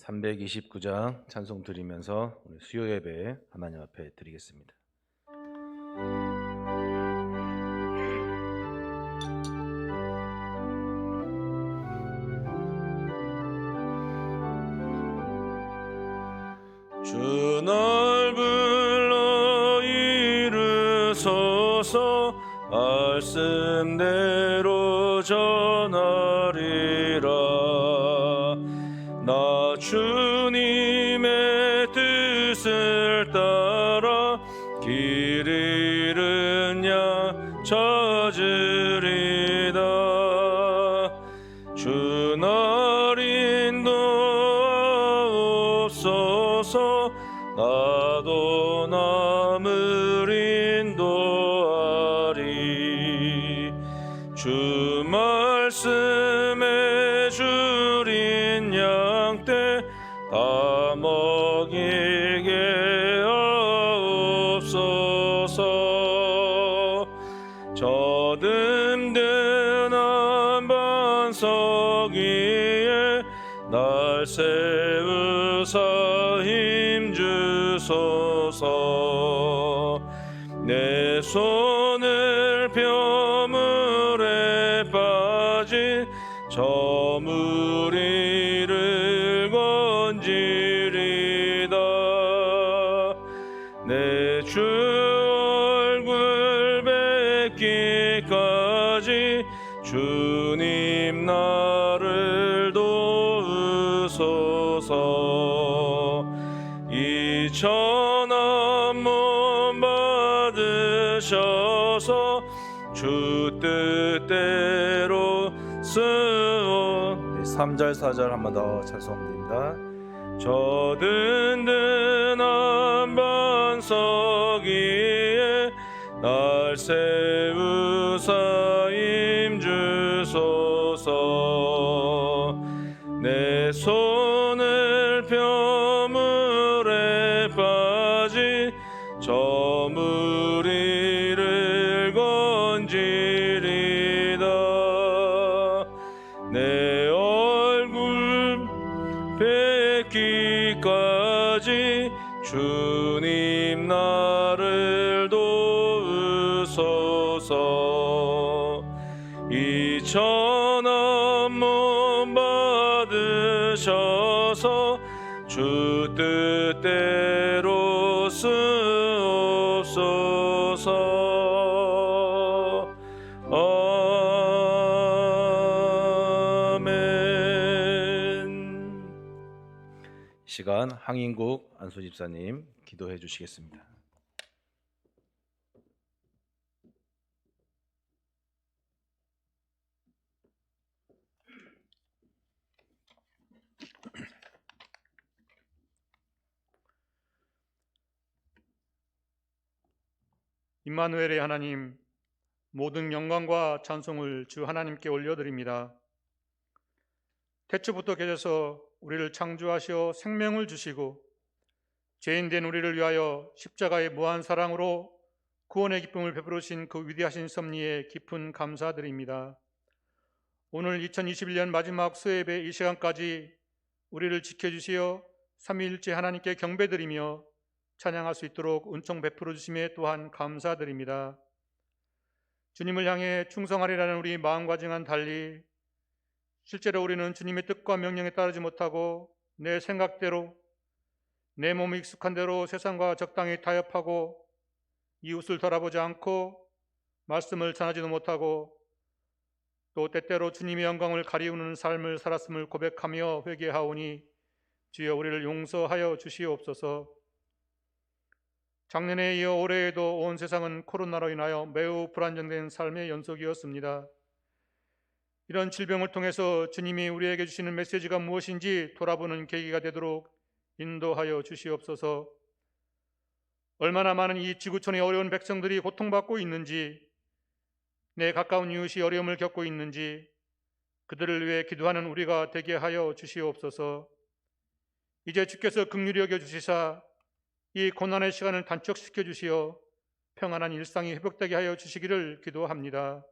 329장 찬송 드리면서 우리 수요 예배 하나님 앞에 드리겠습니다. 주 날 불러 이르소서 말씀대로 전하리라. 나 주님의 뜻을 따라 길 잃은 양 찾으리다. 주 날 인도하옵소서 나도 남을 인도하리. 주 말씀에 줄인 양떼 다 먹이게 하옵소서. 저 든든한 반석 위에 날 세우사 힘주소서. 내 손을 벼물에 빠진 저 무리를 건지리다. 내 주 얼굴 뵙기까지 주님 나를 도우소서. 이 천한 몸 받으셔서 주 뜻대로 쓰오. 3절 4절 한 번 더 찬송드립니다. 저 든든한 반석 위에 날 세우사 힘주소서. 내 손을 벼물에 빠진 저 무리를 건지리다. 내 얼굴 뵙기까지 주님 나를 도우소서. 이 천한 몸 받으셔서 주 뜻대로 쓰옵소서. 아멘. 시간 항인국 안수 집사님 기도해 주시겠습니다. 임마누엘의 하나님, 모든 영광과 찬송을 주 하나님께 올려드립니다. 태초부터 계셔서 우리를 창조하시어 생명을 주시고 죄인된 우리를 위하여 십자가의 무한 사랑으로 구원의 기쁨을 베풀으신 그 위대하신 섭리에 깊은 감사드립니다. 오늘 2021년 마지막 수요예배 이 시간까지 우리를 지켜주시어 삼위일체 하나님께 경배드리며 찬양할 수 있도록 은총 베풀어 주심에 또한 감사드립니다. 주님을 향해 충성하리라는 우리 마음가짐과는 달리 실제로 우리는 주님의 뜻과 명령에 따르지 못하고 내 생각대로 내 몸에 익숙한 대로 세상과 적당히 타협하고 이웃을 돌아보지 않고 말씀을 전하지도 못하고 또 때때로 주님의 영광을 가리우는 삶을 살았음을 고백하며 회개하오니 주여 우리를 용서하여 주시옵소서. 작년에 이어 올해에도 온 세상은 코로나로 인하여 매우 불안정된 삶의 연속이었습니다. 이런 질병을 통해서 주님이 우리에게 주시는 메시지가 무엇인지 돌아보는 계기가 되도록 인도하여 주시옵소서. 얼마나 많은 이 지구촌의 어려운 백성들이 고통받고 있는지, 내 가까운 이웃이 어려움을 겪고 있는지 그들을 위해 기도하는 우리가 되게 하여 주시옵소서. 이제 주께서 긍휼히 여겨 주시사 이 고난의 시간을 단축시켜 주시어 평안한 일상이 회복되게 하여 주시기를 기도합니다.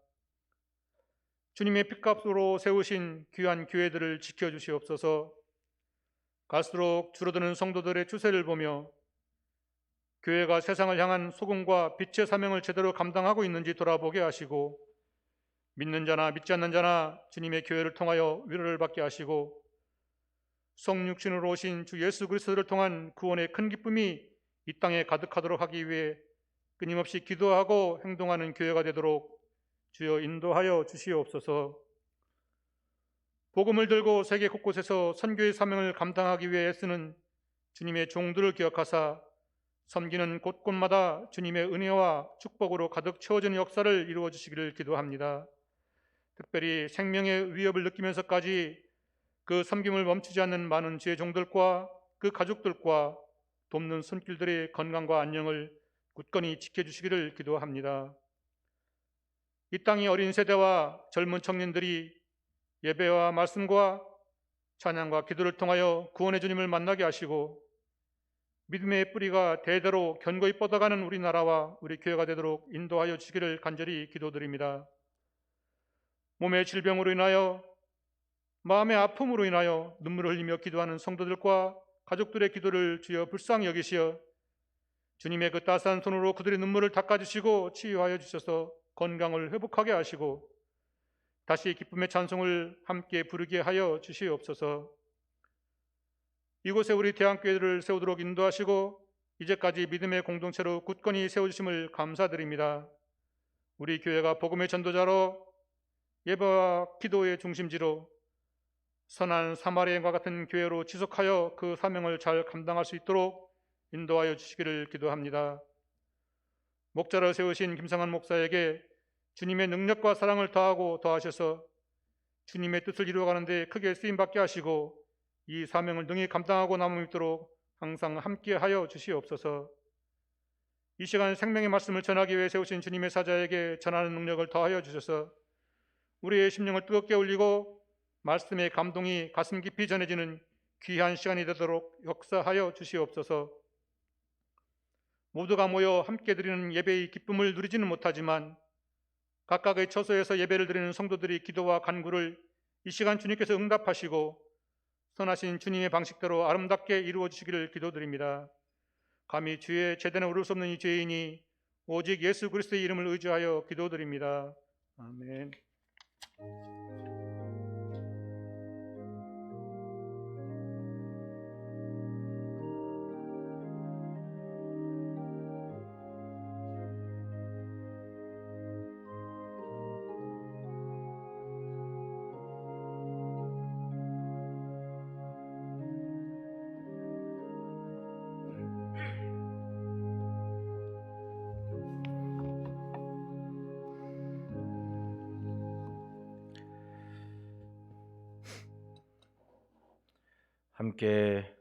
주님의 핏값으로 세우신 귀한 교회들을 지켜주시옵소서. 갈수록 줄어드는 성도들의 추세를 보며 교회가 세상을 향한 소금과 빛의 사명을 제대로 감당하고 있는지 돌아보게 하시고, 믿는 자나 믿지 않는 자나 주님의 교회를 통하여 위로를 받게 하시고, 성육신으로 오신 주 예수 그리스도를 통한 구원의 큰 기쁨이 이 땅에 가득하도록 하기 위해 끊임없이 기도하고 행동하는 교회가 되도록 주여 인도하여 주시옵소서. 복음을 들고 세계 곳곳에서 선교의 사명을 감당하기 위해 애쓰는 주님의 종들을 기억하사 섬기는 곳곳마다 주님의 은혜와 축복으로 가득 채워지는 역사를 이루어 주시기를 기도합니다. 특별히 생명의 위협을 느끼면서까지 그 섬김을 멈추지 않는 많은 주의 종들과 그 가족들과 돕는 손길들의 건강과 안녕을 굳건히 지켜주시기를 기도합니다. 이 땅의 어린 세대와 젊은 청년들이 예배와 말씀과 찬양과 기도를 통하여 구원의 주님을 만나게 하시고, 믿음의 뿌리가 대대로 견고히 뻗어가는 우리나라와 우리 교회가 되도록 인도하여 주시기를 간절히 기도드립니다. 몸의 질병으로 인하여, 마음의 아픔으로 인하여 눈물을 흘리며 기도하는 성도들과 가족들의 기도를 주여 불쌍히 여기시어 주님의 그 따스한 손으로 그들의 눈물을 닦아주시고 치유하여 주셔서 건강을 회복하게 하시고 다시 기쁨의 찬송을 함께 부르게 하여 주시옵소서. 이곳에 우리 대한교회를 세우도록 인도하시고 이제까지 믿음의 공동체로 굳건히 세워주심을 감사드립니다. 우리 교회가 복음의 전도자로 예배와 기도의 중심지로 선한 사마리아인과 같은 교회로 지속하여 그 사명을 잘 감당할 수 있도록 인도하여 주시기를 기도합니다. 목자를 세우신 김성환 목사에게 주님의 능력과 사랑을 더하고 더하셔서 주님의 뜻을 이루어가는 데 크게 쓰임받게 하시고 이 사명을 능히 감당하고 남음있도록 항상 함께하여 주시옵소서. 이 시간 생명의 말씀을 전하기 위해 세우신 주님의 사자에게 전하는 능력을 더하여 주셔서 우리의 심령을 뜨겁게 울리고 말씀의 감동이 가슴 깊이 전해지는 귀한 시간이 되도록 역사하여 주시옵소서. 모두가 모여 함께 드리는 예배의 기쁨을 누리지는 못하지만 각각의 처소에서 예배를 드리는 성도들이 기도와 간구를 이 시간 주님께서 응답하시고 선하신 주님의 방식대로 아름답게 이루어 주시기를 기도드립니다. 감히 주의 제대로 오를 수 없는 이 죄인이 오직 예수 그리스도의 이름을 의지하여 기도드립니다. 아멘. 함께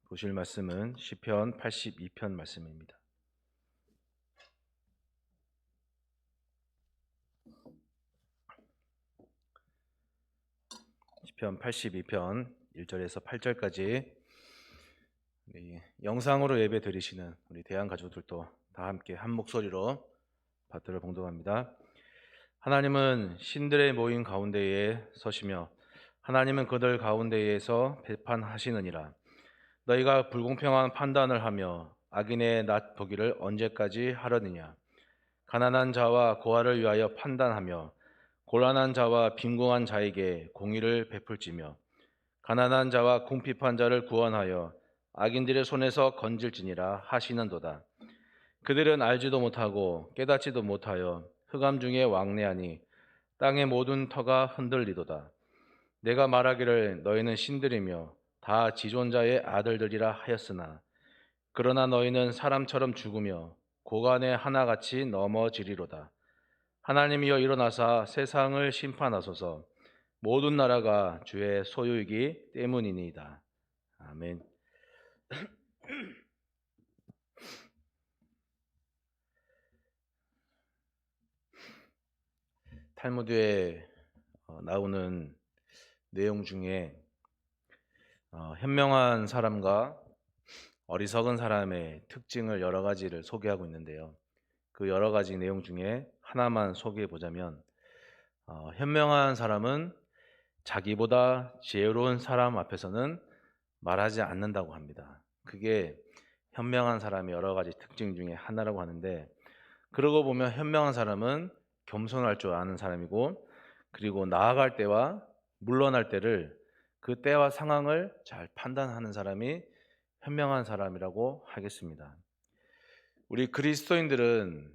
보실 말씀은 시편 82편 말씀입니다. 시편 82편 1절에서 8절까지 영상으로 예배 드리시는 우리 대한 가족들도 다 함께 한 목소리로 받들어 봉독합니다. 하나님은 신들의 모임 가운데에 서시며 하나님은 그들 가운데에서 배판하시느니라. 너희가 불공평한 판단을 하며 악인의 낫 보기를 언제까지 하려느냐. 가난한 자와 고아를 위하여 판단하며 곤란한 자와 빈궁한 자에게 공의를 베풀지며 가난한 자와 궁핍한 자를 구원하여 악인들의 손에서 건질지니라 하시는도다. 그들은 알지도 못하고 깨닫지도 못하여 흑암 중에 왕래하니 땅의 모든 터가 흔들리도다. 내가 말하기를 너희는 신들이며 다 지존자의 아들들이라 하였으나 그러나 너희는 사람처럼 죽으며 고간에 하나같이 넘어지리로다. 하나님이여 일어나사 세상을 심판하소서. 모든 나라가 주의 소유이기 때문이니이다. 아멘. 탈무드에 나오는 내용 중에 현명한 사람과 어리석은 사람의 특징을 여러 가지를 소개하고 있는데요. 그 여러 가지 내용 중에 하나만 소개해 보자면 현명한 사람은 자기보다 지혜로운 사람 앞에서는 말하지 않는다고 합니다. 그게 현명한 사람의 여러 가지 특징 중에 하나라고 하는데, 그러고 보면 현명한 사람은 겸손할 줄 아는 사람이고, 그리고 나아갈 때와 물러날 때를, 그 때와 상황을 잘 판단하는 사람이 현명한 사람이라고 하겠습니다. 우리 그리스도인들은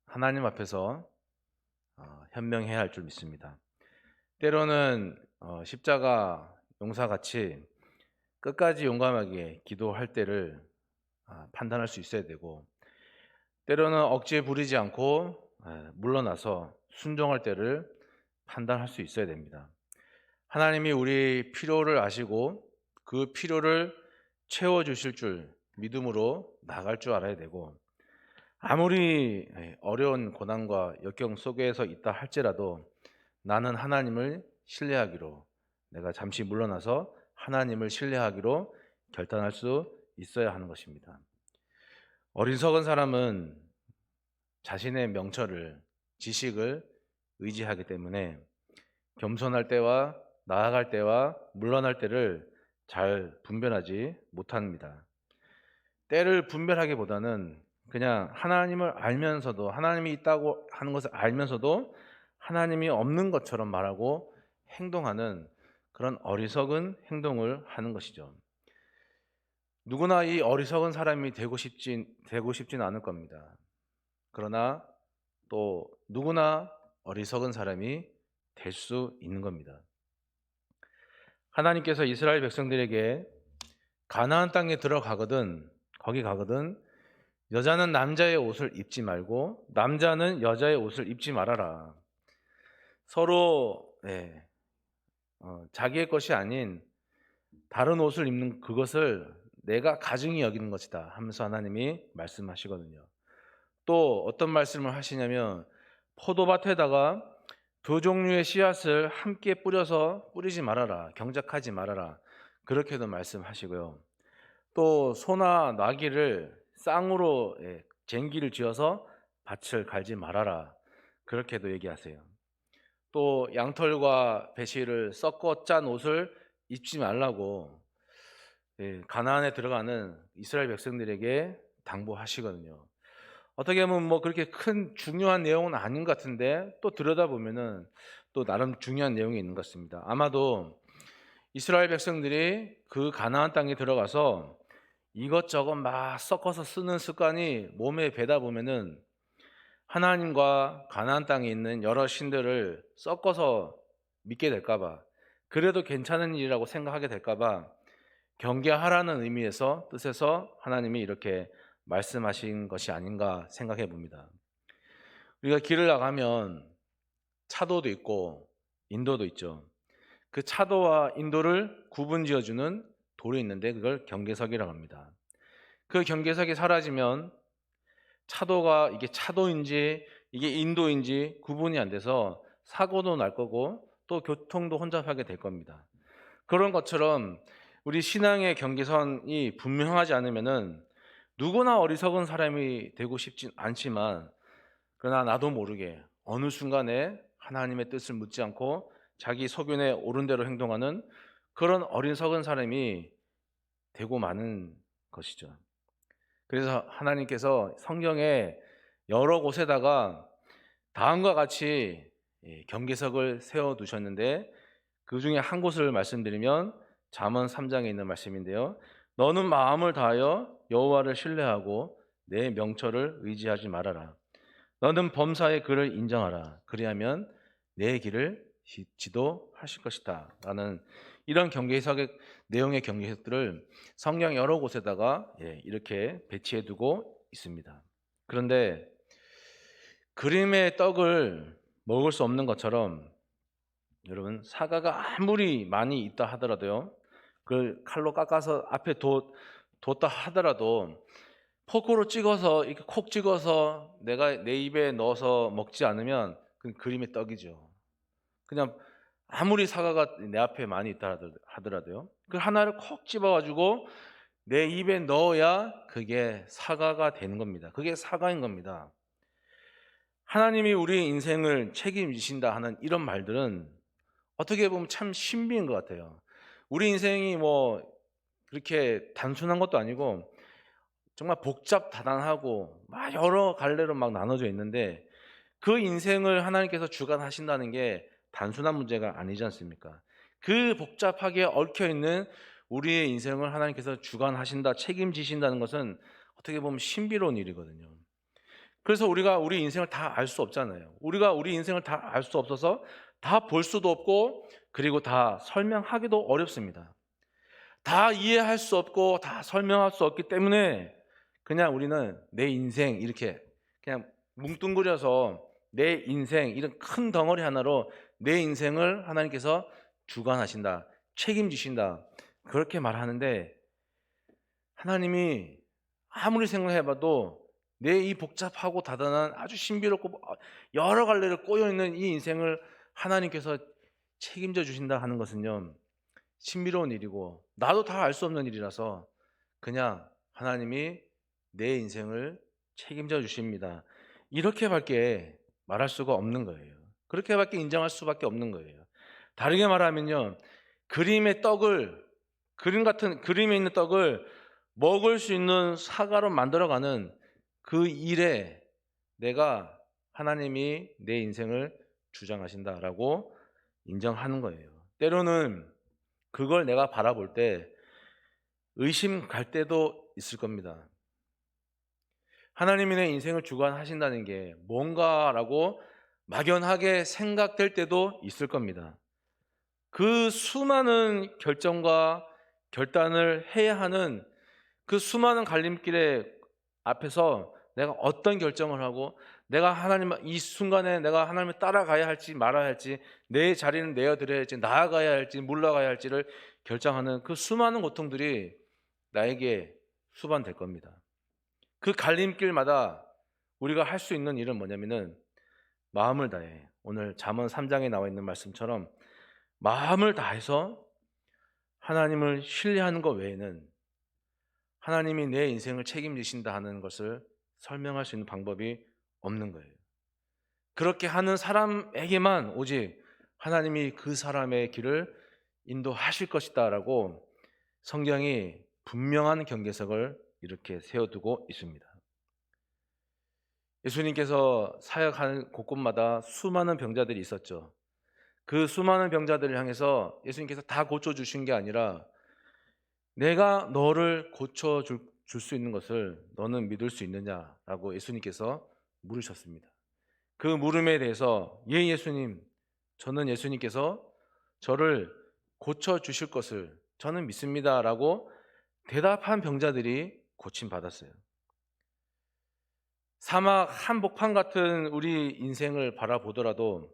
하나님 앞에서 현명해야 할 줄 믿습니다. 때로는 십자가 용사같이 끝까지 용감하게 기도할 때를 판단할 수 있어야 되고, 때로는 억지에 부리지 않고 물러나서 순종할 때를 판단할 수 있어야 됩니다. 하나님이 우리 필요를 아시고 그 필요를 채워주실 줄 믿음으로 나갈 줄 알아야 되고, 아무리 어려운 고난과 역경 속에서 있다 할지라도 나는 하나님을 신뢰하기로, 내가 잠시 물러나서 하나님을 신뢰하기로 결단할 수 있어야 하는 것입니다. 어리석은 사람은 자신의 명철을, 지식을 의지하기 때문에 겸손할 때와 나아갈 때와 물러날 때를 잘 분별하지 못합니다. 때를 분별하기보다는 그냥 하나님을 알면서도, 하나님이 있다고 하는 것을 알면서도 하나님이 없는 것처럼 말하고 행동하는 그런 어리석은 행동을 하는 것이죠. 누구나 이 어리석은 사람이 되고 싶진 않을 겁니다. 그러나 또 누구나 어리석은 사람이 될 수 있는 겁니다. 하나님께서 이스라엘 백성들에게 가나안 땅에 거기 가거든 여자는 남자의 옷을 입지 말고 남자는 여자의 옷을 입지 말아라. 서로 자기의 것이 아닌 다른 옷을 입는 그것을 내가 가증히 여기는 것이다 하면서 하나님이 말씀하시거든요. 또 어떤 말씀을 하시냐면, 포도밭에다가 두 종류의 씨앗을 함께 뿌리지 말아라, 경작하지 말아라, 그렇게도 말씀하시고요. 또 소나 나귀를 쌍으로 쟁기를 지어서 밭을 갈지 말아라, 그렇게도 얘기하세요. 또 양털과 배실을 섞어 짠 옷을 입지 말라고 가나안에 들어가는 이스라엘 백성들에게 당부하시거든요. 어떻게 보면 뭐 그렇게 큰 중요한 내용은 아닌 것 같은데, 또 들여다보면은 또 나름 중요한 내용이 있는 것 같습니다. 아마도 이스라엘 백성들이 그 가나안 땅에 들어가서 이것저것 막 섞어서 쓰는 습관이 몸에 배다 보면은 하나님과 가나안 땅에 있는 여러 신들을 섞어서 믿게 될까봐, 그래도 괜찮은 일이라고 생각하게 될까봐 경계하라는 뜻에서 하나님이 이렇게 말씀하신 것이 아닌가 생각해 봅니다. 우리가 길을 나가면 차도도 있고 인도도 있죠. 그 차도와 인도를 구분 지어주는 돌이 있는데 그걸 경계석이라고 합니다. 그 경계석이 사라지면 차도가 이게 차도인지 이게 인도인지 구분이 안 돼서 사고도 날 거고 또 교통도 혼잡하게 될 겁니다. 그런 것처럼 우리 신앙의 경계선이 분명하지 않으면은 누구나 어리석은 사람이 되고 싶진 않지만, 그러나 나도 모르게 어느 순간에 하나님의 뜻을 묻지 않고 자기 소견에 옳은 대로 행동하는 그런 어리석은 사람이 되고 마는 것이죠. 그래서 하나님께서 성경에 여러 곳에다가 다음과 같이 경계석을 세워두셨는데, 그 중에 한 곳을 말씀드리면 잠언 3장에 있는 말씀인데요. 너는 마음을 다하여 여호와를 신뢰하고 내 명철을 의지하지 말아라. 너는 범사의 그를 인정하라. 그리하면 내 길을 지도하실 것이다 라는 이런 내용의 경계석들을 성경 여러 곳에다가 이렇게 배치해 두고 있습니다. 그런데 그림의 떡을 먹을 수 없는 것처럼 여러분, 사과가 아무리 많이 있다 하더라도요, 그걸 칼로 깎아서 앞에 뒀다 하더라도 포크로 찍어서 이렇게 콕 찍어서 내가 내 입에 넣어서 먹지 않으면 그건 그림의 떡이죠. 그냥 아무리 사과가 내 앞에 많이 있다 하더라도요, 그 하나를 콕 집어가지고 내 입에 넣어야 그게 사과가 되는 겁니다. 그게 사과인 겁니다. 하나님이 우리 인생을 책임지신다 하는 이런 말들은 어떻게 보면 참 신비인 것 같아요. 우리 인생이 뭐 그렇게 단순한 것도 아니고 정말 복잡다단하고 막 여러 갈래로 막 나눠져 있는데 그 인생을 하나님께서 주관하신다는 게 단순한 문제가 아니지 않습니까? 그 복잡하게 얽혀 있는 우리의 인생을 하나님께서 주관하신다, 책임지신다는 것은 어떻게 보면 신비로운 일이거든요. 그래서 우리가 우리 인생을 다 알 수 없잖아요. 우리가 우리 인생을 다 알 수 없어서 다 볼 수도 없고 그리고 다 설명하기도 어렵습니다. 다 이해할 수 없고 다 설명할 수 없기 때문에 그냥 우리는 내 인생 이렇게 그냥 뭉뚱그려서 내 인생 이런 큰 덩어리 하나로 내 인생을 하나님께서 주관하신다, 책임지신다 그렇게 말하는데 하나님이 아무리 생각해봐도 내 이 복잡하고 다단한 아주 신비롭고 여러 갈래로 꼬여있는 이 인생을 하나님께서 책임져 주신다 하는 것은요 신비로운 일이고 나도 다 알 수 없는 일이라서 그냥 하나님이 내 인생을 책임져 주십니다. 이렇게밖에 말할 수가 없는 거예요. 그렇게밖에 인정할 수밖에 없는 거예요. 다르게 말하면요, 그림에 있는 떡을 먹을 수 있는 사과로 만들어가는 그 일에 내가 하나님이 내 인생을 주장하신다라고 인정하는 거예요. 때로는 그걸 내가 바라볼 때 의심 갈 때도 있을 겁니다. 하나님이 내 인생을 주관하신다는 게 뭔가라고 막연하게 생각될 때도 있을 겁니다. 그 수많은 결정과 결단을 해야 하는 그 수많은 갈림길에 앞에서 내가 어떤 결정을 하고 내가 이 순간에 내가 하나님을 따라가야 할지 말아야 할지 내 자리는 내어드려야 할지 나아가야 할지 물러가야 할지를 결정하는 그 수많은 고통들이 나에게 수반될 겁니다. 그 갈림길마다 우리가 할 수 있는 일은 뭐냐면은 마음을 다해 오늘 잠언 3장에 나와 있는 말씀처럼 마음을 다해서 하나님을 신뢰하는 것 외에는 하나님이 내 인생을 책임지신다 하는 것을 설명할 수 있는 방법이 없는 거예요. 그렇게 하는 사람에게만 오직 하나님이 그 사람의 길을 인도하실 것이다 라고 성경이 분명한 경계석을 이렇게 세워두고 있습니다. 예수님께서 사역하는 곳곳마다 수많은 병자들이 있었죠. 그 수많은 병자들을 향해서 예수님께서 다 고쳐주신 게 아니라 내가 너를 고쳐줄 수 있는 것을 너는 믿을 수 있느냐라고 예수님께서 물으셨습니다. 그 물음에 대해서 예수님, 저는 예수님께서 저를 고쳐주실 것을 저는 믿습니다라고 대답한 병자들이 고침받았어요. 사막 한복판 같은 우리 인생을 바라보더라도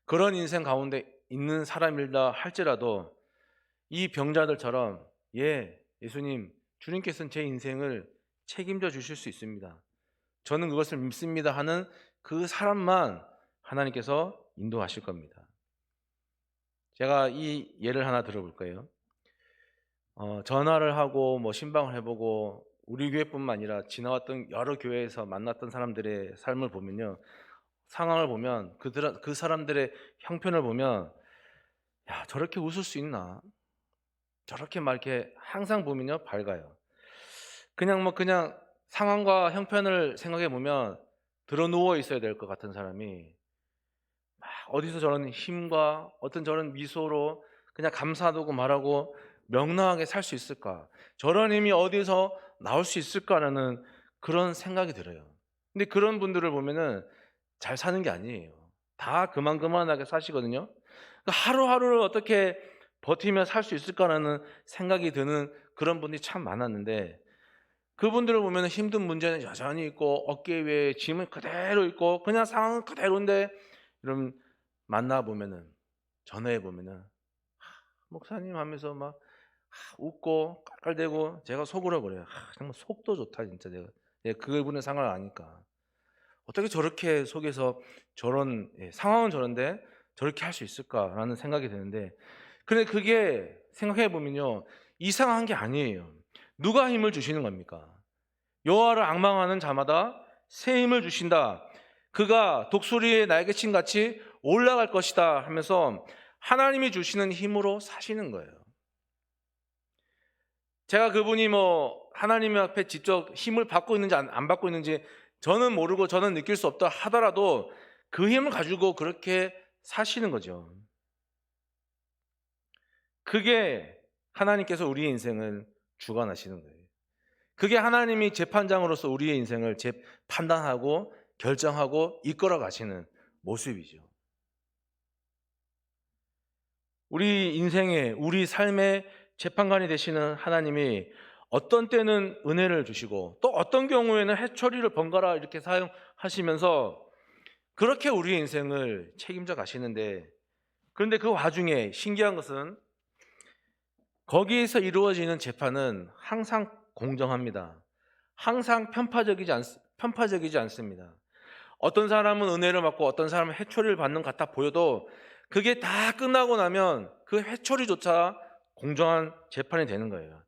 그런 인생 가운데 있는 사람이라 할지라도 이 병자들처럼 예수님, 주님께서는 제 인생을 책임져 주실 수 있습니다. 저는 그것을 믿습니다 하는 그 사람만 하나님께서 인도하실 겁니다. 제가 이 예를 하나 들어볼까요? 전화를 하고 뭐 신방을 해보고 우리 교회뿐만 아니라 지나왔던 여러 교회에서 만났던 사람들의 삶을 보면요, 상황을 보면 그 사람들의 형편을 보면 야 저렇게 웃을 수 있나? 저렇게 막 이렇게 항상 보면요 밝아요. 그냥 상황과 형편을 생각해 보면 들어 누워 있어야 될 것 같은 사람이 막 어디서 저런 힘과 어떤 저런 미소로 그냥 감사하고 말하고 명랑하게 살 수 있을까? 저런 힘이 어디서 나올 수 있을까라는 그런 생각이 들어요. 근데 그런 분들을 보면은 잘 사는 게 아니에요. 다 그만하게 사시거든요. 하루하루를 어떻게 버티며 살 수 있을까라는 생각이 드는 그런 분들이 참 많았는데 그분들을 보면 힘든 문제는 여전히 있고 어깨 위에 짐은 그대로 있고 그냥 상황은 그대로인데 여러분 만나보면은 전화해보면은 목사님 하면서 막 웃고 깔깔대고 제가 속으로 그래요. 정말 속도 좋다 진짜 내가 그분의 상황을 아니까 어떻게 저렇게 속에서 저런 상황은 저런데 저렇게 할 수 있을까라는 생각이 드는데 근데 그게 생각해보면요 이상한 게 아니에요. 누가 힘을 주시는 겁니까? 여호와를 앙망하는 자마다 새 힘을 주신다. 그가 독수리의 날개친 같이 올라갈 것이다 하면서 하나님이 주시는 힘으로 사시는 거예요. 제가 그분이 하나님 앞에 직접 힘을 받고 있는지 안 받고 있는지 저는 모르고 저는 느낄 수 없다 하더라도 그 힘을 가지고 그렇게 사시는 거죠. 그게 하나님께서 우리의 인생을 주관하시는 거예요. 그게 하나님이 재판장으로서 우리의 인생을 판단하고 결정하고 이끌어 가시는 모습이죠. 우리 인생의 우리 삶의 재판관이 되시는 하나님이 어떤 때는 은혜를 주시고 또 어떤 경우에는 해초리를 번갈아 이렇게 사용하시면서 그렇게 우리의 인생을 책임져 가시는데, 그런데 그 와중에 신기한 것은 거기에서 이루어지는 재판은 항상 공정합니다. 항상 편파적이지 않습니다. 어떤 사람은 은혜를 받고 어떤 사람은 해초리를 받는 것 같아 보여도 그게 다 끝나고 나면 그 해초리조차 공정한 재판이 되는 거예요.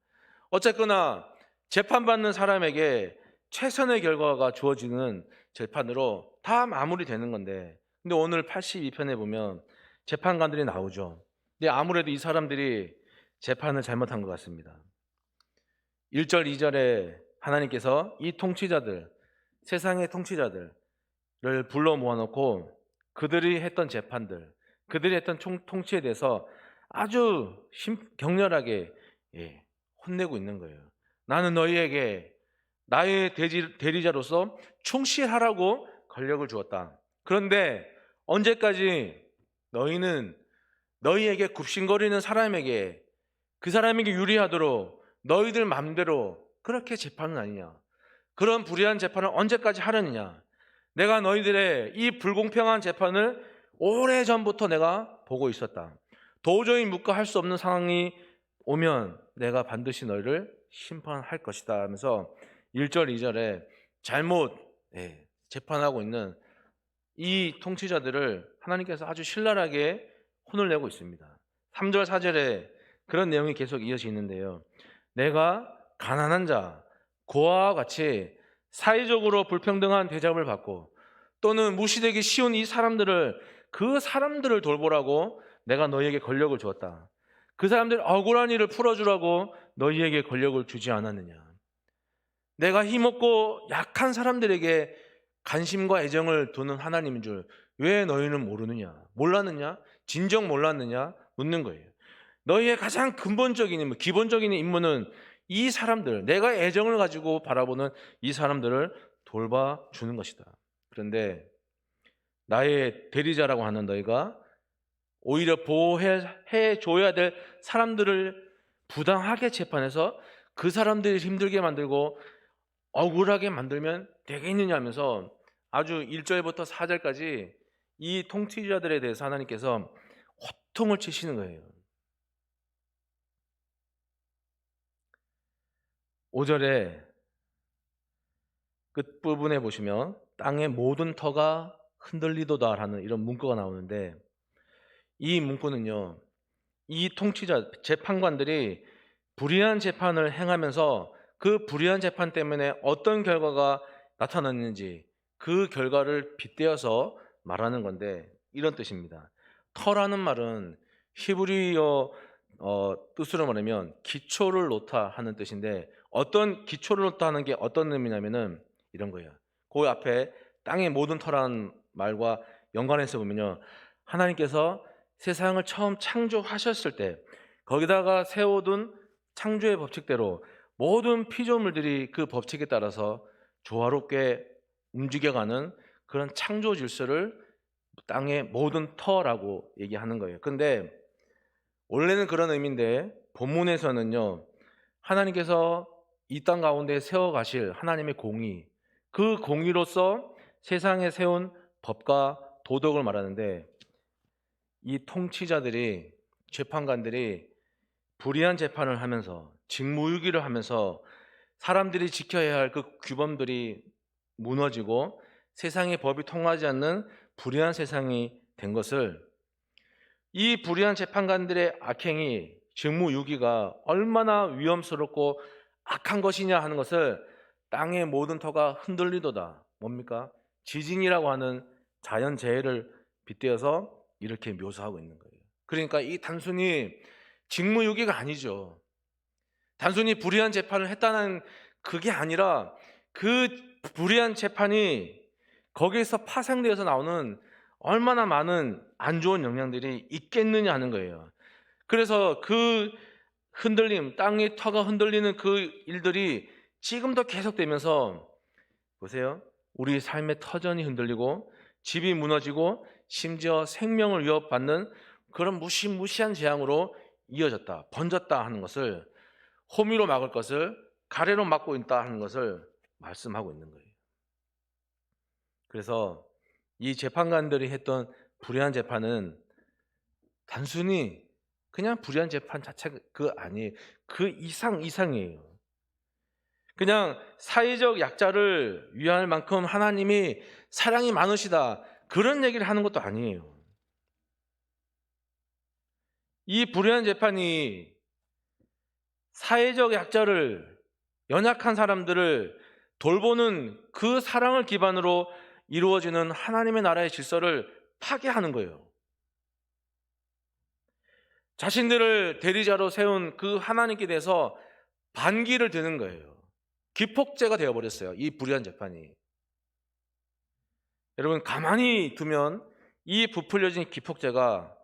어쨌거나 재판받는 사람에게 최선의 결과가 주어지는 재판으로 다 마무리되는 건데, 근데 오늘 82편에 보면 재판관들이 나오죠. 근데 아무래도 이 사람들이 재판을 잘못한 것 같습니다. 1절, 2절에 하나님께서 이 통치자들, 세상의 통치자들을 불러 모아놓고 그들이 했던 재판들, 그들이 했던 통치에 대해서 아주 격렬하게 혼내고 있는 거예요. 나는 너희에게 나의 대리자로서 충실하라고 권력을 주었다. 그런데 언제까지 너희는 너희에게 굽신거리는 사람에게, 그 사람에게 유리하도록 너희들 마음대로 그렇게 재판은 아니냐? 그런 불의한 재판을 언제까지 하려느냐? 내가 너희들의 이 불공평한 재판을 오래전부터 내가 보고 있었다. 도저히 묵과할 수 없는 상황이 오면 내가 반드시 너희를 심판할 것이다 하면서 1절, 2절에 잘못 재판하고 있는 이 통치자들을 하나님께서 아주 신랄하게 혼을 내고 있습니다. 3절, 4절에 그런 내용이 계속 이어져 있는데요. 내가 가난한 자, 고아와 같이 사회적으로 불평등한 대접을 받고 또는 무시되기 쉬운 그 사람들을 돌보라고 내가 너희에게 권력을 주었다. 그 사람들 억울한 일을 풀어주라고 너희에게 권력을 주지 않았느냐? 내가 힘없고 약한 사람들에게 관심과 애정을 두는 하나님인 줄 왜 너희는 몰랐느냐? 진정 몰랐느냐? 묻는 거예요. 너희의 가장 근본적인 임무, 기본적인 임무는 이 사람들, 내가 애정을 가지고 바라보는 이 사람들을 돌봐주는 것이다. 그런데 나의 대리자라고 하는 너희가 오히려 보호해줘야 될 사람들을 부당하게 재판해서 그 사람들이 힘들게 만들고 억울하게 만들면 되겠느냐 하면서 아주 1절부터 4절까지 이 통치자들에 대해서 하나님께서 호통을 치시는 거예요. 5절에 끝부분에 보시면 땅의 모든 터가 흔들리도다 하는 이런 문구가 나오는데, 이 문구는요, 이 통치자, 재판관들이 불의한 재판을 행하면서 그 불의한 재판 때문에 어떤 결과가 나타났는지 그 결과를 빗대어서 말하는 건데, 이런 뜻입니다. 터라는 말은 히브리어 뜻으로 말하면 기초를 놓다 하는 뜻인데, 어떤 기초를 놓다 하는 게 어떤 의미냐면은 이런 거예요. 그 앞에 땅의 모든 터라는 말과 연관해서 보면요, 하나님께서 세상을 처음 창조하셨을 때 거기다가 세워둔 창조의 법칙대로 모든 피조물들이 그 법칙에 따라서 조화롭게 움직여가는 그런 창조 질서를 땅의 모든 터라고 얘기하는 거예요. 그런데 원래는 그런 의미인데 본문에서는요, 하나님께서 이 땅 가운데 세워가실 하나님의 공의, 그 공의로서 세상에 세운 법과 도덕을 말하는데, 이 통치자들이, 재판관들이 불의한 재판을 하면서 직무유기를 하면서 사람들이 지켜야 할 그 규범들이 무너지고 세상의 법이 통하지 않는 불의한 세상이 된 것을, 이 불의한 재판관들의 악행이, 직무유기가 얼마나 위험스럽고 악한 것이냐 하는 것을 땅의 모든 터가 흔들리도다, 뭡니까? 지진이라고 하는 자연재해를 빗대어서 이렇게 묘사하고 있는 거예요. 그러니까 이 단순히 직무유기가 아니죠. 단순히 불의한 재판을 했다는 그게 아니라 그 불의한 재판이 거기에서 파생되어서 나오는 얼마나 많은 안 좋은 영향들이 있겠느냐 하는 거예요. 그래서 그 흔들림, 땅의 터가 흔들리는 그 일들이 지금도 계속되면서 보세요. 우리 삶의 터전이 흔들리고 집이 무너지고 심지어 생명을 위협받는 그런 무시무시한 재앙으로 이어졌다, 번졌다 하는 것을, 호미로 막을 것을 가래로 막고 있다 하는 것을 말씀하고 있는 거예요. 그래서 이 재판관들이 했던 불의한 재판은 단순히 그냥 불의한 재판 자체가 그 아니에요. 그 이상이에요. 그냥 사회적 약자를 위할 만큼 하나님이 사랑이 많으시다, 그런 얘기를 하는 것도 아니에요. 이 불의한 재판이 사회적 약자를, 연약한 사람들을 돌보는 그 사랑을 기반으로 이루어지는 하나님의 나라의 질서를 파괴하는 거예요. 자신들을 대리자로 세운 그 하나님께 대해서 반기를 드는 거예요. 기폭제가 되어버렸어요, 이 불의한 재판이. 여러분, 가만히 두면 이 부풀려진 기폭제가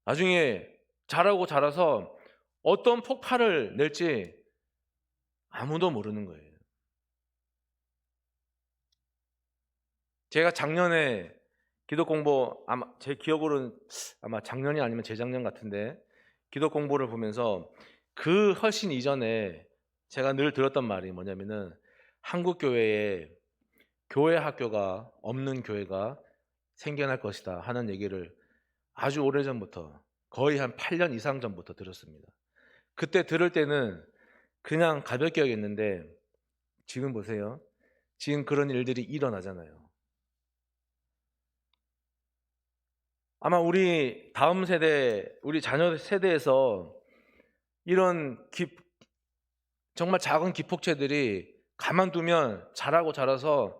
나중에 자라서 어떤 폭발을 낼지 아무도 모르는 거예요. 제가 작년에 기도 공부, 아마 제 기억으로는 아마 작년이 아니면 재작년 같은데, 기도 공부를 보면서 그 훨씬 이전에 제가 늘 들었던 말이 뭐냐면은, 한국 교회에 교회 학교가 없는 교회가 생겨날 것이다 하는 얘기를 아주 오래전부터, 거의 한 8년 이상 전부터 들었습니다. 그때 들을 때는 그냥 가볍게 여겼는데, 지금 보세요. 지금 그런 일들이 일어나잖아요. 아마 우리 다음 세대, 우리 자녀 세대에서 이런 정말 작은 기폭제들이 가만두면 자라서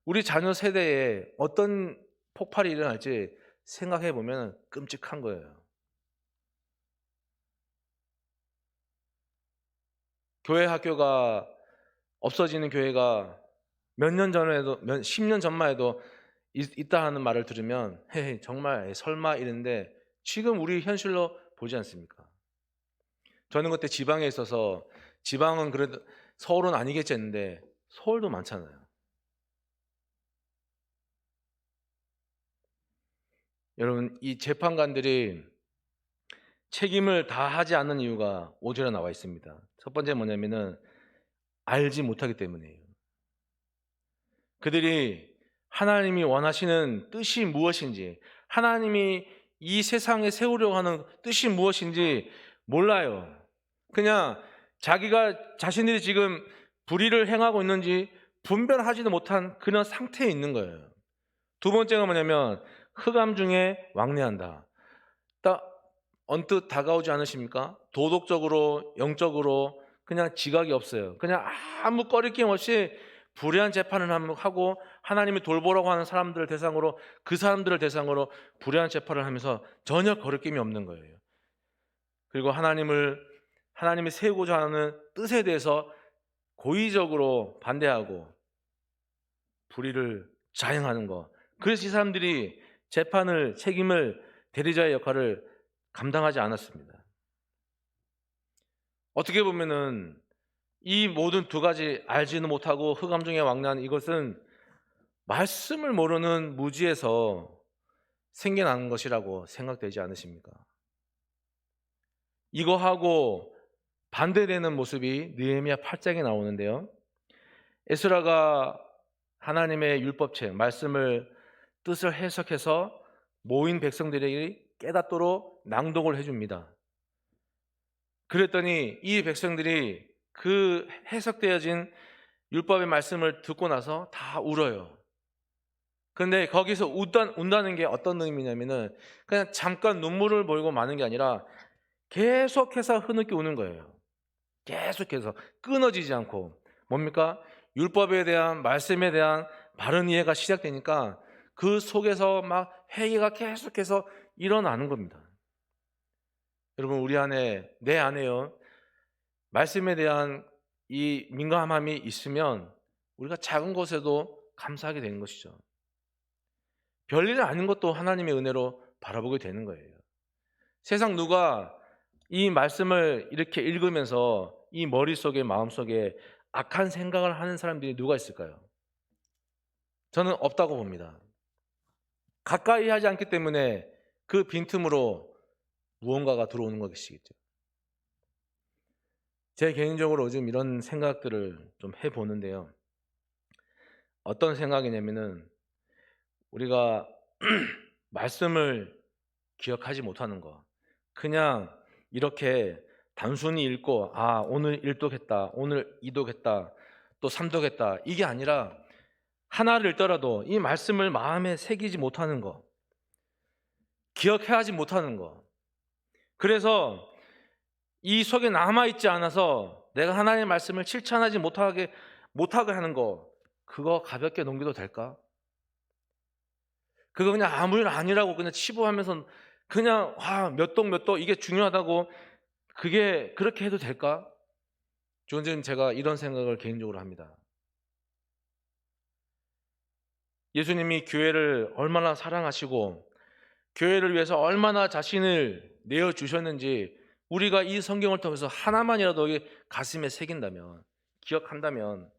우리 자녀 세대에 어떤 폭발이 일어날지 생각해 보면 끔찍한 거예요. 교회 학교가 없어지는 교회가 몇 년 전에도, 10년 전만 해도 있다 하는 말을 들으면 헤헤, 정말 설마 이랬는데, 지금 우리 현실로 보지 않습니까? 저는 그때 지방에 있어서, 지방은 그래도 서울은 아니겠지 했는데 서울도 많잖아요. 여러분, 이 재판관들이 책임을 다하지 않는 이유가 5절에 나와 있습니다. 첫 번째 뭐냐면은 알지 못하기 때문이에요. 그들이 하나님이 원하시는 뜻이 무엇인지, 하나님이 이 세상에 세우려고 하는 뜻이 무엇인지 몰라요. 그냥 자신들이 지금 불의를 행하고 있는지 분별하지도 못한 그런 상태에 있는 거예요. 두 번째가 뭐냐면 흑암 중에 왕래한다. 딱 언뜻 다가오지 않으십니까? 도덕적으로, 영적으로 그냥 지각이 없어요. 그냥 아무 꺼리낌 없이 불의한 재판을 하고 하나님이 돌보라고 하는 사람들을 대상으로, 그 사람들을 대상으로 불의한 재판을 하면서 전혀 거리낌이 없는 거예요. 그리고 하나님이 세우고자 하는 뜻에 대해서 고의적으로 반대하고 불의를 자행하는 것. 그래서 이 사람들이 책임을, 대리자의 역할을 감당하지 않았습니다. 어떻게 보면은 이 모든 두 가지, 알지는 못하고 흑암 중에 왕래하는 이것은 말씀을 모르는 무지에서 생겨나는 것이라고 생각되지 않으십니까? 이거하고 반대되는 모습이 느헤미야 8장에 나오는데요. 에스라가 하나님의 율법책, 말씀을 뜻을 해석해서 모인 백성들에게 깨닫도록 낭독을 해줍니다. 그랬더니 이 백성들이 그 해석되어진 율법의 말씀을 듣고 나서 다 울어요. 그런데 거기서 운다는 게 어떤 의미냐면은 그냥 잠깐 눈물을 보이고 마는 게 아니라 계속해서 흐느끼 우는 거예요. 계속해서 끊어지지 않고. 뭡니까? 율법에 대한, 말씀에 대한 바른 이해가 시작되니까 그 속에서 막 회개가 계속해서 일어나는 겁니다. 여러분, 우리 안에, 내 안에요, 말씀에 대한 이 민감함이 있으면 우리가 작은 것에도 감사하게 되는 것이죠. 별일 아닌 것도 하나님의 은혜로 바라보게 되는 거예요. 세상 누가 이 말씀을 이렇게 읽으면서 이 머릿속에, 마음속에 악한 생각을 하는 사람들이 누가 있을까요? 저는 없다고 봅니다. 가까이 하지 않기 때문에 그 빈틈으로 무언가가 들어오는 것이겠죠. 제 개인적으로 요즘 이런 생각들을 좀 해보는데요. 어떤 생각이냐면은, 우리가 말씀을 기억하지 못하는 거, 그냥 이렇게 단순히 읽고 오늘 1독했다, 오늘 2독했다, 또 3독했다, 이게 아니라 하나를 읽더라도 이 말씀을 마음에 새기지 못하는 거, 기억해하지 못하는 거, 그래서 이 속에 남아있지 않아서 내가 하나님의 말씀을 실천하지 못하게 하는 거, 그거 가볍게 넘겨도 될까? 그거 그냥 아무 일 아니라고 그냥 치부하면서 그냥 몇 독 이게 중요하다고 그게 그렇게 해도 될까? 요즘 제가 이런 생각을 개인적으로 합니다. 예수님이 교회를 얼마나 사랑하시고 교회를 위해서 얼마나 자신을 내어주셨는지 우리가 이 성경을 통해서 하나만이라도 가슴에 새긴다면, 기억한다면,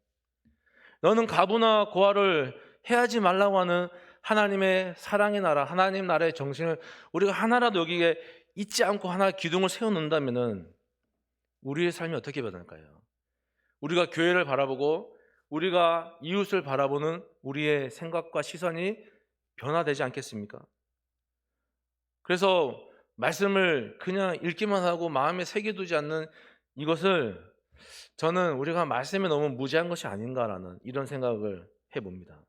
너는 가부나 고아를 해하지 말라고 하는 하나님의 사랑의 나라, 하나님 나라의 정신을 우리가 하나라도 여기에 잊지 않고 하나 기둥을 세워놓는다면 우리의 삶이 어떻게 변할까요? 우리가 교회를 바라보고 우리가 이웃을 바라보는 우리의 생각과 시선이 변화되지 않겠습니까? 그래서 말씀을 그냥 읽기만 하고 마음에 새겨두지 않는 이것을, 저는 우리가 말씀에 너무 무지한 것이 아닌가라는 이런 생각을 해봅니다.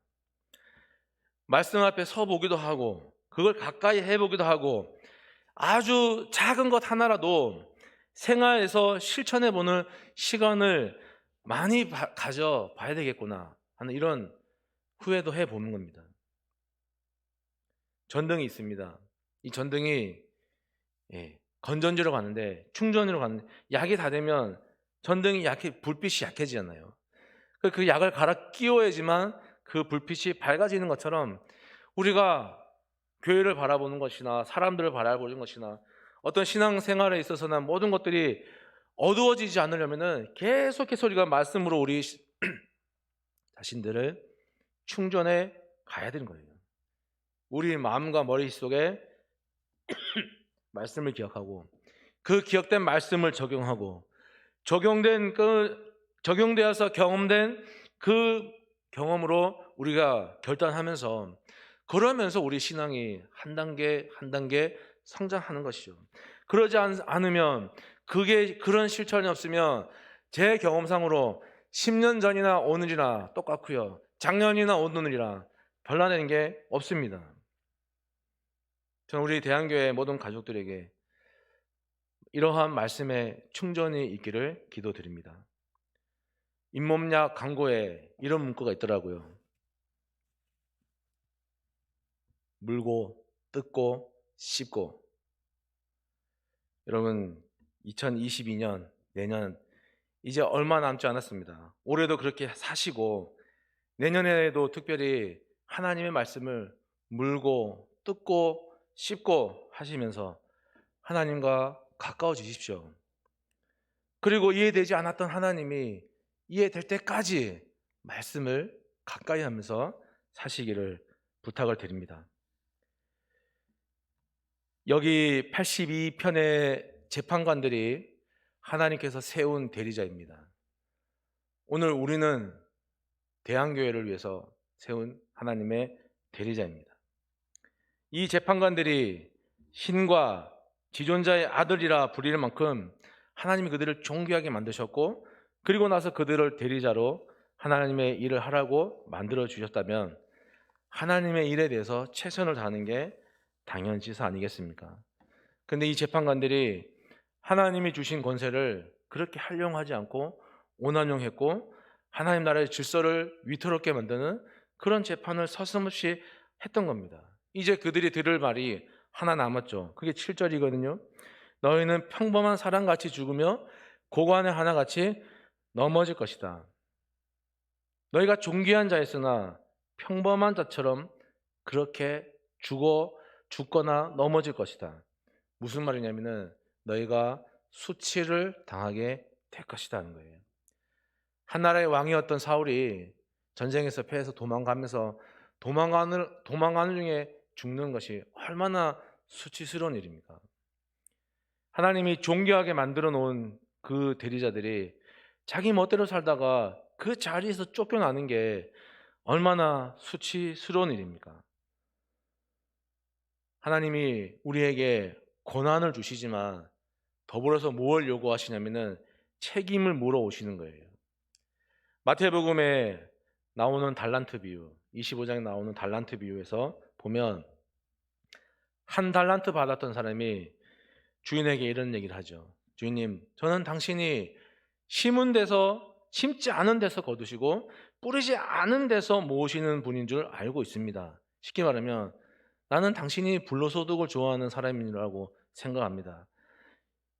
말씀 앞에 서보기도 하고 그걸 가까이 해보기도 하고 아주 작은 것 하나라도 생활에서 실천해보는 시간을 많이 가져봐야 되겠구나 하는 이런 후회도 해보는 겁니다. 전등이 있습니다. 이 전등이 건전지로 가는데, 충전으로 가는데 약이 다 되면 전등이 불빛이 약해지잖아요. 그 약을 갈아 끼워야지만 그 불빛이 밝아지는 것처럼 우리가 교회를 바라보는 것이나 사람들을 바라보는 것이나 어떤 신앙생활에 있어서나 모든 것들이 어두워지지 않으려면 계속해서 우리가 말씀으로 우리 자신들을 충전해 가야 되는 거예요. 우리 마음과 머릿속에 말씀을 기억하고 그 기억된 말씀을 적용하고 적용되어서 경험된 그 경험으로 우리가 결단하면서, 그러면서 우리 신앙이 한 단계 한 단계 성장하는 것이죠. 그러지 않으면, 그런 실천이 없으면 제 경험상으로 10년 전이나 오늘이나 똑같고요, 작년이나 오늘이나 변화되는 게 없습니다. 저는 우리 대한교회 모든 가족들에게 이러한 말씀의 충전이 있기를 기도드립니다. 잇몸약 광고에 이런 문구가 있더라고요. 물고 뜯고 씹고. 여러분, 2022년, 내년 이제 얼마 남지 않았습니다. 올해도 그렇게 사시고 내년에도 특별히 하나님의 말씀을 물고 뜯고 씹고 하시면서 하나님과 가까워지십시오. 그리고 이해되지 않았던 하나님이 이해될 때까지 말씀을 가까이 하면서 사시기를 부탁을 드립니다. 여기 82편의 재판관들이 하나님께서 세운 대리자입니다. 오늘 우리는 대한교회를 위해서 세운 하나님의 대리자입니다. 이 재판관들이 신과 지존자의 아들이라 불릴 만큼 하나님이 그들을 존귀하게 만드셨고, 그리고 나서 그들을 대리자로 하나님의 일을 하라고 만들어 주셨다면 하나님의 일에 대해서 최선을 다하는 게 당연지사 아니겠습니까? 근데 이 재판관들이 하나님이 주신 권세를 그렇게 활용하지 않고 오남용했고 하나님 나라의 질서를 위태롭게 만드는 그런 재판을 서슴없이 했던 겁니다. 이제 그들이 들을 말이 하나 남았죠. 그게 7절이거든요. 너희는 평범한 사람같이 죽으며 고관의 하나같이 넘어질 것이다. 너희가 존귀한 자였으나 평범한 자처럼 그렇게 죽거나 넘어질 것이다. 무슨 말이냐면은 너희가 수치를 당하게 될 것이다 하는 거예요. 한 나라의 왕이었던 사울이 전쟁에서 패해서 도망가는 중에 죽는 것이 얼마나 수치스러운 일입니까? 하나님이 존귀하게 만들어 놓은 그 대리자들이 자기 멋대로 살다가 그 자리에서 쫓겨나는 게 얼마나 수치스러운 일입니까? 하나님이 우리에게 고난을 주시지만 더불어서 뭘 요구하시냐면은 책임을 물어오시는 거예요. 마태복음에 나오는 달란트 비유, 25장에 나오는 달란트 비유에서 보면 한 달란트 받았던 사람이 주인에게 이런 얘기를 하죠. 주인님, 저는 당신이 심지 않은 데서 거두시고 뿌리지 않은 데서 모으시는 분인 줄 알고 있습니다. 쉽게 말하면 나는 당신이 불로소득을 좋아하는 사람이라고 생각합니다.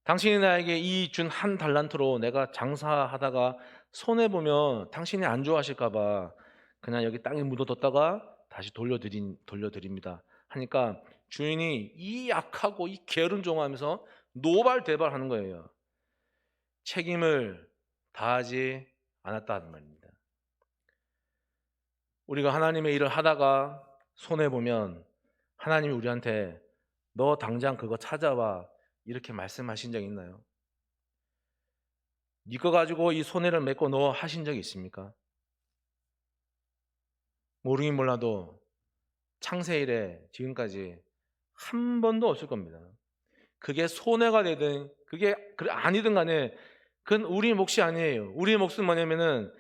당신이 나에게 이 준 한 달란트로 내가 장사하다가 손해보면 당신이 안 좋아하실까 봐 그냥 여기 땅에 묻어뒀다가 다시 돌려드립니다. 하니까 주인이 이 약하고 이 게으른 종하면서 노발대발하는 거예요. 책임을 다하지 않았다는 말입니다. 우리가 하나님의 일을 하다가 손해보면 하나님이 우리한테 너 당장 그거 찾아와 이렇게 말씀하신 적 있나요? 네 거 가지고 이 손해를 맺고 너 하신 적이 있습니까? 모르긴 몰라도 창세 이래 지금까지 한 번도 없을 겁니다. 그게 손해가 되든 그게 아니든 간에 그건 우리 몫이 아니에요. 우리의 몫은 뭐냐면은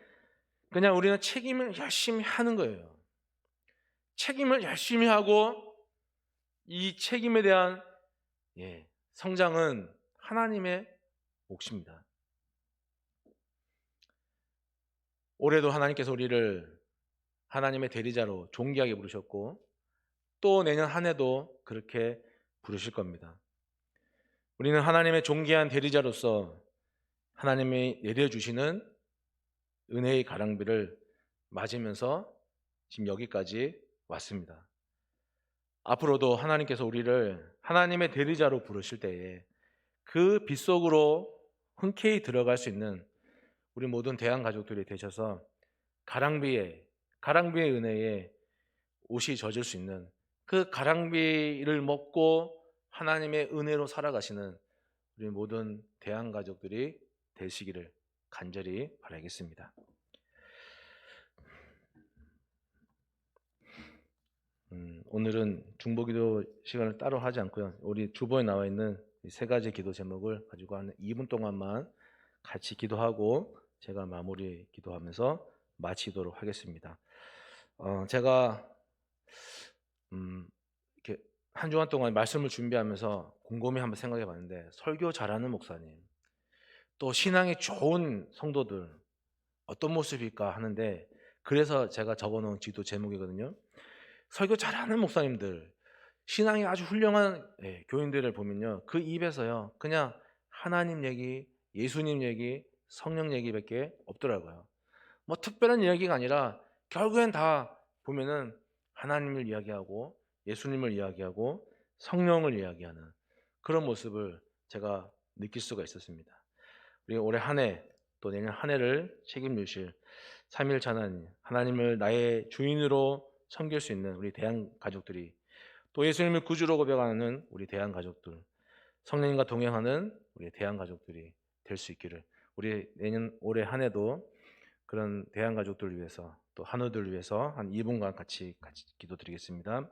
그냥 우리는 책임을 열심히 하는 거예요. 책임을 열심히 하고 이 책임에 대한 성장은 하나님의 몫입니다. 올해도 하나님께서 우리를 하나님의 대리자로 존귀하게 부르셨고 또 내년 한 해도 그렇게 부르실 겁니다. 우리는 하나님의 존귀한 대리자로서 하나님이 내려주시는 은혜의 가랑비를 맞으면서 지금 여기까지 왔습니다. 앞으로도 하나님께서 우리를 하나님의 대리자로 부르실 때에 그 빛 속으로 흔쾌히 들어갈 수 있는 우리 모든 대한 가족들이 되셔서 가랑비의 은혜에 옷이 젖을 수 있는 그 가랑비를 먹고 하나님의 은혜로 살아가시는 우리 모든 대한 가족들이 되시기를 간절히 바라겠습니다. 오늘은 중보기도 시간을 따로 하지 않고요. 우리 주보에 나와 있는 세 가지 기도 제목을 가지고 한 2분 동안만 같이 기도하고 제가 마무리 기도하면서 마치도록 하겠습니다. 제가 이렇게 한 주간 동안 말씀을 준비하면서 곰곰이 한번 생각해 봤는데 설교 잘하는 목사님, 또 신앙이 좋은 성도들 어떤 모습일까 하는데 그래서 제가 적어놓은 기도 제목이거든요. 설교 잘하는 목사님들, 신앙이 아주 훌륭한 교인들을 보면요, 그 입에서요 그냥 하나님 얘기, 예수님 얘기, 성령 얘기밖에 없더라고요. 뭐 특별한 이야기가 아니라 결국엔 다 보면은 하나님을 이야기하고 예수님을 이야기하고 성령을 이야기하는 그런 모습을 제가 느낄 수가 있었습니다. 우리 올해 한 해 또 내년 한 해를 책임지실 삼위일체 하나님을 나의 주인으로 섬길 수 있는 우리 대한 가족들이, 또 예수님을 구주로 고백하는 우리 대한 가족들, 성령님과 동행하는 우리 대한 가족들이 될 수 있기를, 우리 내년 올해 한 해도 그런 대한 가족들을 위해서 또 한우들을 위해서 한 2분간 같이 기도드리겠습니다.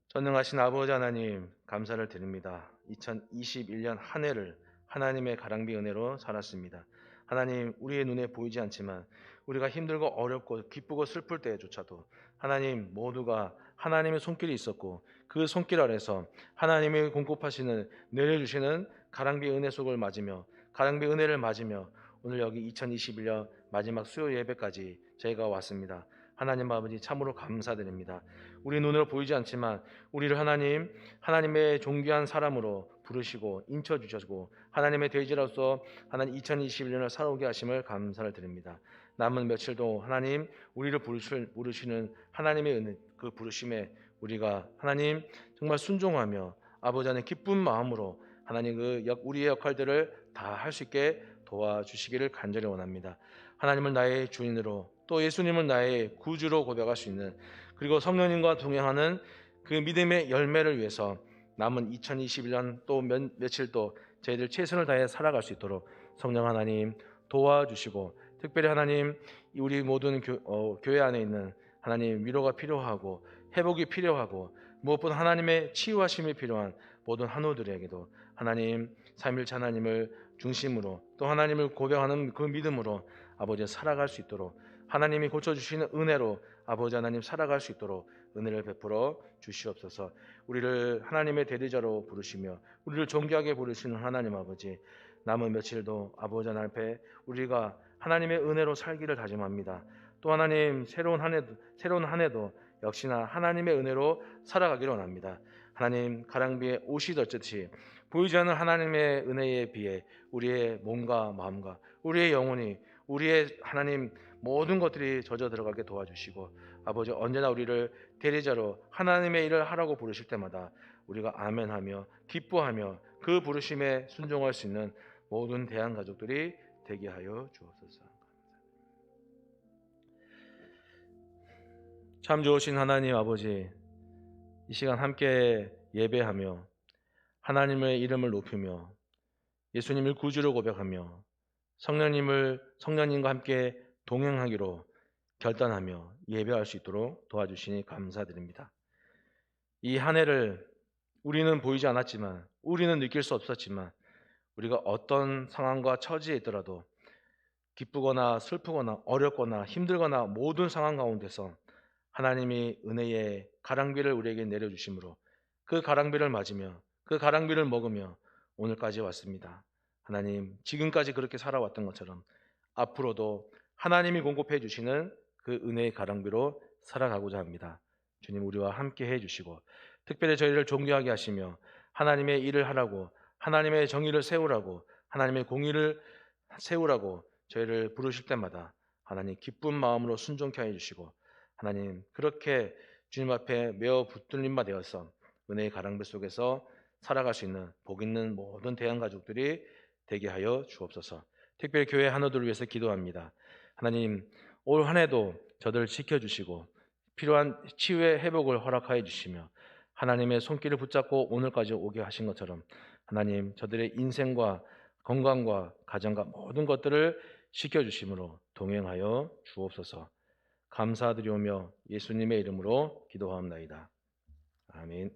전능하신 아버지 하나님, 감사를 드립니다. 2021년 한 해를 하나님의 가랑비 은혜로 살았습니다. 하나님, 우리의 눈에 보이지 않지만 우리가 힘들고 어렵고 기쁘고 슬플 때조차도 하나님 모두가 하나님의 손길이 있었고 그 손길 아래서 하나님의 공급하시는 내려주시는 가랑비 은혜 속을 맞으며 가랑비 은혜를 맞으며 오늘 여기 2021년 마지막 수요 예배까지 저희가 왔습니다. 하나님 아버지, 참으로 감사드립니다. 우리 눈으로 보이지 않지만 우리를 하나님의 존귀한 사람으로 부르시고 인쳐 주셔고 하나님의 돼지로서 하나님 2021년을 살아오게 하심을 감사를 드립니다. 남은 며칠도 하나님 우리를 부르시는 하나님의 은혜 그 부르심에 우리가 하나님 정말 순종하며 아버지 안에 기쁜 마음으로 하나님 우리의 역할들을 다 할 수 있게 도와주시기를 간절히 원합니다. 하나님을 나의 주인으로 또 예수님을 나의 구주로 고백할 수 있는 그리고 성령님과 동행하는 그 믿음의 열매를 위해서 남은 2021년 또 며칠 또 저희들 최선을 다해 살아갈 수 있도록 성령 하나님 도와주시고 특별히 하나님 우리 모든 교회 안에 있는 하나님 위로가 필요하고 회복이 필요하고 무엇보다 하나님의 치유하심이 필요한 모든 한우들에게도 하나님 삼일체 하나님을 중심으로 또 하나님을 고백하는 그 믿음으로 아버지 살아갈 수 있도록 하나님이 고쳐주시는 은혜로 아버지 하나님 살아갈 수 있도록 은혜를 베풀어 주시옵소서. 우리를 하나님의 대리자로 부르시며 우리를 존귀하게 부르시는 하나님 아버지 남은 며칠도 아버지 하나님 앞에 우리가 하나님의 은혜로 살기를 다짐합니다. 또 하나님 새로운 한 해도 역시나 하나님의 은혜로 살아가기를 원합니다. 하나님 가랑비에 옷이 젖듯이 보이지 않는 하나님의 은혜에 비해 우리의 몸과 마음과 우리의 영혼이 우리의 하나님 모든 것들이 젖어 들어가게 도와주시고 아버지 언제나 우리를 대리자로 하나님의 일을 하라고 부르실 때마다 우리가 아멘하며 기뻐하며 그 부르심에 순종할 수 있는 모든 대한 가족들이 되게 하여 주옵소서. 참 좋으신 하나님 아버지 이 시간 함께 예배하며 하나님의 이름을 높이며 예수님을 구주로 고백하며 성령님과 함께 동행하기로 결단하며 예배할 수 있도록 도와주시니 감사드립니다. 이 한 해를 우리는 보이지 않았지만 우리는 느낄 수 없었지만 우리가 어떤 상황과 처지에 있더라도 기쁘거나 슬프거나 어렵거나 힘들거나 모든 상황 가운데서 하나님이 은혜의 가랑비를 우리에게 내려주심으로 그 가랑비를 맞으며 그 가랑비를 먹으며 오늘까지 왔습니다. 하나님 지금까지 그렇게 살아왔던 것처럼 앞으로도 하나님이 공급해 주시는 그 은혜의 가랑비로 살아가고자 합니다. 주님 우리와 함께 해주시고 특별히 저희를 존귀하게 하시며 하나님의 일을 하라고 하나님의 정의를 세우라고 하나님의 공의를 세우라고 저희를 부르실 때마다 하나님 기쁜 마음으로 순종케 해주시고 하나님 그렇게 주님 앞에 매어 붙들림 바 되어서 은혜의 가랑비 속에서 살아갈 수 있는 복 있는 모든 대한 가족들이 되게 하여 주옵소서. 특별히 교회 한우들을 위해서 기도합니다. 하나님 올 한 해도 저들을 지켜주시고 필요한 치유의 회복을 허락하여 주시며 하나님의 손길을 붙잡고 오늘까지 오게 하신 것처럼 하나님 저들의 인생과 건강과 가정과 모든 것들을 지켜주심으로 동행하여 주옵소서. 감사드리오며 예수님의 이름으로 기도하옵나이다. 아멘.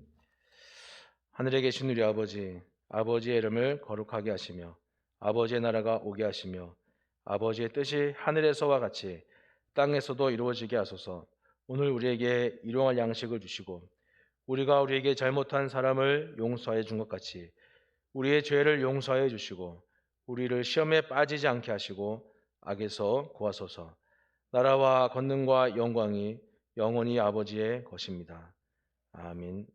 하늘에 계신 우리 아버지, 아버지의 이름을 거룩하게 하시며 아버지의 나라가 오게 하시며 아버지의 뜻이 하늘에서와 같이 땅에서도 이루어지게 하소서. 오늘 우리에게 일용할 양식을 주시고 우리가 우리에게 잘못한 사람을 용서해 준 것 같이 우리의 죄를 용서해 주시고 우리를 시험에 빠지지 않게 하시고 악에서 구하소서. 나라와 권능과 영광이 영원히 아버지의 것입니다. 아멘.